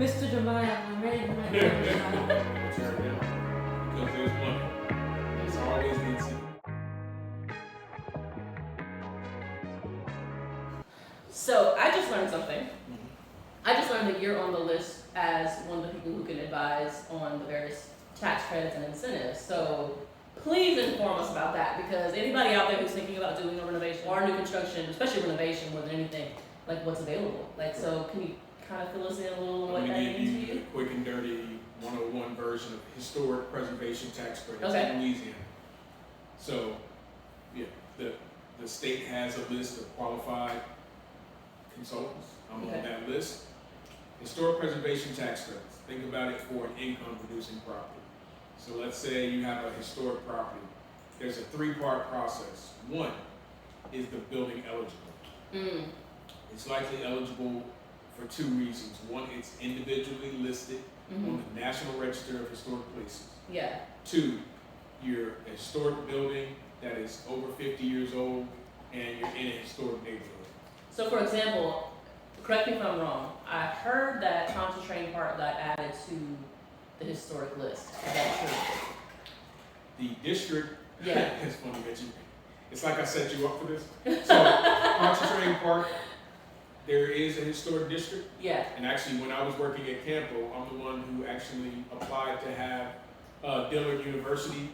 Mr. Jemiah, I'm ready for my Turn it down. Because there's money. It's always the incentive. So I just learned something. I just learned that you're on the list as one of the people who can advise on the various tax credits and incentives. So please inform us about that, because anybody out there who's thinking about doing a renovation or new construction, especially renovation more than anything, like what's available. Like, so can you kind of fill us in a little on what I'm that going to means give to you you? a quick and dirty 101 version of historic preservation tax credits Okay. in Louisiana. So, yeah, the state has a list of qualified consultants. I'm Okay. on that list. Historic preservation tax credits. Think about it for an income producing property. So let's say you have a historic property. There's a 3-part process. One is the building eligible. It's likely eligible for 2 reasons. One, it's individually listed on the National Register of Historic Places. Yeah. 2, you're a historic building that is over 50 years old and you're in a historic neighborhood. So for example, correct me if I'm wrong, I heard that Pontchartrain Park got added to the historic list. Is that true? The district, Yeah. it's funny that it's like I set you up for this. So, Pontchartrain Park, there is a historic district. Yeah. And actually, when I was working at Campo, I'm the one who actually applied to have Ballard University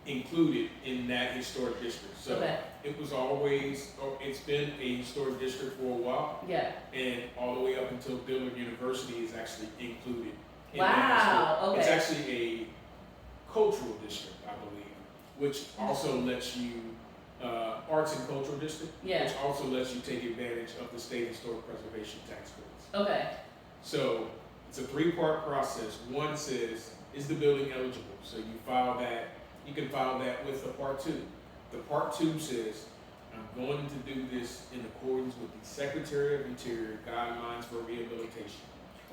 included in that historic district. So Okay. it was always, it's been a historic district for a while, Yeah. and all the way up until Ballard University is actually included in Wow, that historic. okay. It's actually a cultural district, I believe, which also lets you, arts and cultural district, Yeah. which also lets you take advantage of the state historic preservation tax credits. Okay. So it's a 3-part process. One says, is the building eligible? So you file that, you can file that with the part 2. The part 2 says, I'm going to do this in accordance with the Secretary of Interior guidelines for rehabilitation.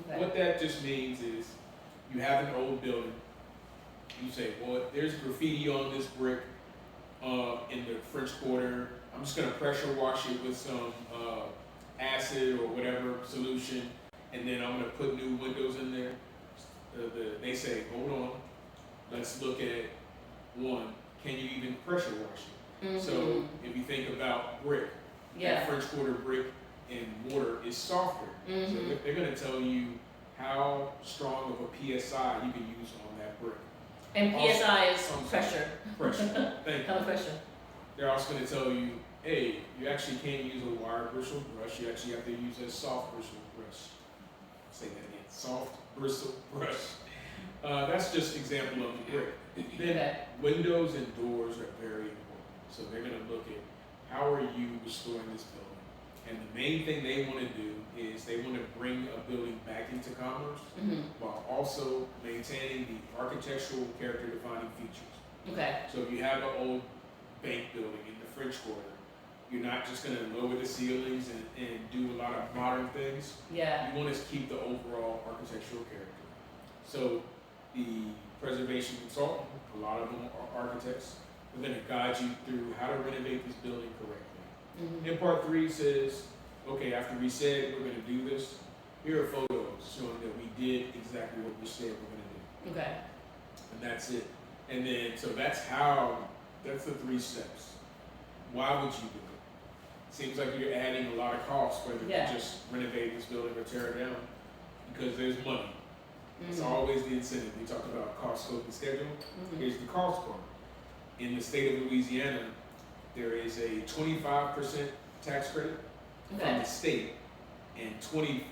Okay. What that just means is, you have an old building, you say, well, there's graffiti on this brick in the French Quarter. I'm just gonna pressure wash it with some acid or whatever solution, and then I'm gonna put new windows in there. They say, hold on, let's look at one, can you even pressure wash it? So if you think about brick, that French Quarter brick and mortar is softer. So they're gonna tell you how strong of a PSI you can use on that brick. And PSI is pressure. Pressure. Thank Kind you. of pressure. They're also going to tell you, hey, you actually can't use a wire bristle brush. You actually have to use a soft bristle brush. Say that again. Soft bristle brush. That's just an example of the brick. Then windows and doors are very important. So they're going to look at how are you restoring this building. And the main thing they want to do is they want to bring a building back into commerce while also maintaining the architectural character defining features. Okay. So if you have an old bank building in the French Quarter, you're not just going to lower the ceilings and do a lot of modern things. Yeah. You want to keep the overall architectural character. So the preservation consultant, a lot of them are architects, are going to guide you through how to renovate this building correctly. And part 3 says, okay, after we said we're going to do this, here are photos showing that we did exactly what we said we're going to do. Okay. And that's it. And then, so that's the 3 steps. Why would you do it? Seems like you're adding a lot of cost, whether you just renovate this building or tear it down, because there's money. It's always the incentive. We talked about cost, scope, and schedule. Here's the cost part. In the state of Louisiana, there is a 25% tax credit from the state and 20%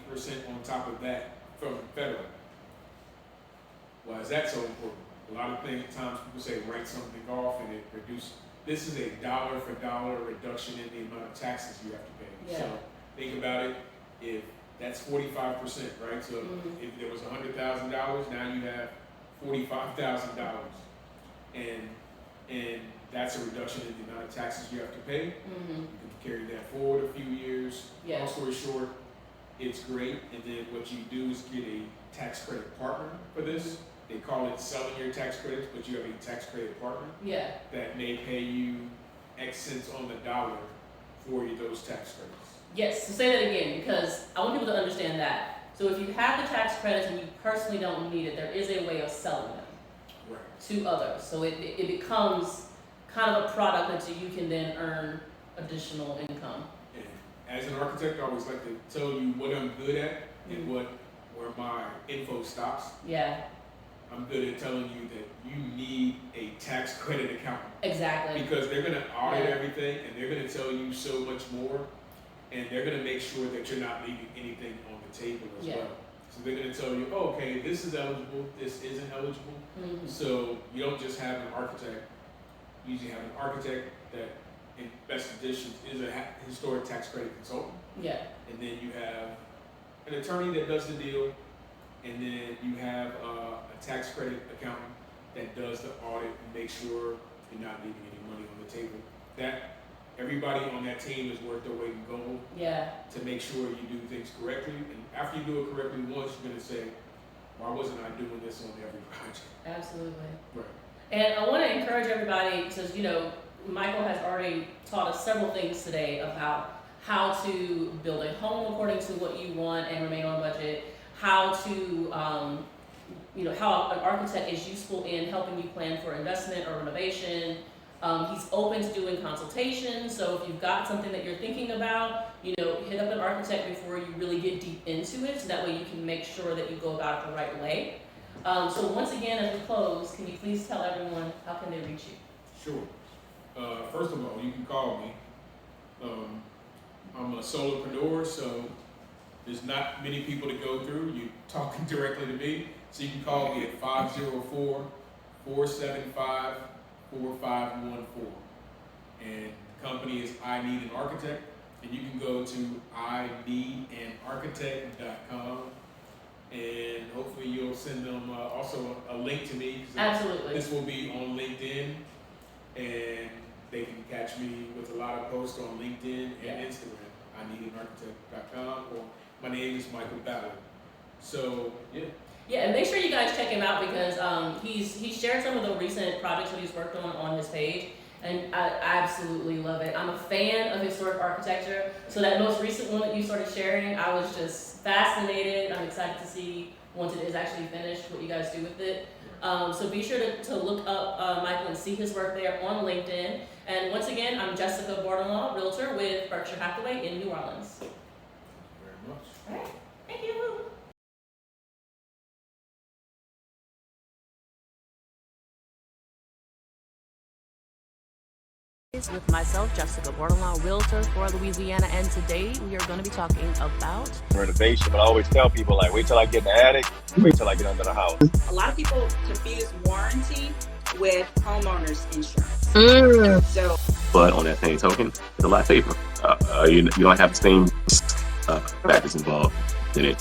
on top of that from the federal. Why is that so important? A lot of times people say write something off and it reduces. This is a dollar for dollar reduction in the amount of taxes you have to pay. Yeah. So think about it, if that's 45%, right? So if there was $100,000, now you have $45,000. And that's a reduction in the amount of taxes you have to pay. You can carry that forward a few years. Yeah. Long story short, it's great. And then what you do is get a tax credit partner for this. They call it selling your tax credits, but you have a tax credit partner that may pay you X cents on the dollar for those tax credits. Yes, so say that again, because I want people to understand that. So if you have the tax credits and you personally don't need it, there is a way of selling them to others. So it becomes kind of a product that you can then earn additional income. And as an architect, I always like to tell you what I'm good at and where my info stops. Yeah. I'm good at telling you that you need a tax credit accountant. Exactly. Because they're going to audit everything and they're going to tell you so much more, and they're going to make sure that you're not leaving anything on the table as well. So they're going to tell you, oh, okay, this is eligible, this isn't eligible. So you don't just have an architect. You usually have an architect that, in best editions, is a historic tax credit consultant. Yeah. And then you have an attorney that does the deal, and then you have a tax credit accountant that does the audit and makes sure you're not leaving any money on the table. That everybody on that team is worth their weight in gold. Yeah. To make sure you do things correctly, and after you do it correctly once, you're gonna say, why wasn't I doing this on every project? Absolutely. Right. And I want to encourage everybody, because Michael has already taught us several things today about how to build a home according to what you want and remain on budget, how to how an architect is useful in helping you plan for investment or renovation. He's open to doing consultations, so if you've got something that you're thinking about, hit up an architect before you really get deep into it, so that way you can make sure that you go about it the right way. So once again, as we close, can you please tell everyone how can they reach you? Sure. First of all, you can call me. I'm a solopreneur, so there's not many people to go through. You're talking directly to me, so you can call me at 504-475-4514. And the company is I Need an Architect, and you can go to ineedanarchitect.com, and hopefully you'll send them also a link to me. Absolutely. This will be on LinkedIn, and they can catch me with a lot of posts on LinkedIn and Instagram. ineedanarchitect.com, or my name is Michael Ballard. So yeah, and make sure you guys check him out, because he's shared some of the recent projects that he's worked on his page, and I absolutely love it. I'm a fan of historic architecture, so that most recent one that you started sharing, I was just fascinated. I'm excited to see once it is actually finished what you guys do with it. So be sure to look up Michael and see his work there on LinkedIn. And once again, I'm Jessica Bordelon, Realtor with Berkshire Hathaway in New Orleans. Thank you very much. All right, thank you. With myself, Jessica Bordelon, Realtor for Louisiana, and today we are going to be talking about renovation. But I always tell people, like, wait till I get in the attic, wait till I get under the house. A lot of people confuse warranty with homeowners insurance. So, but on that same token, it's a lot safer. You don't have the same factors involved in it.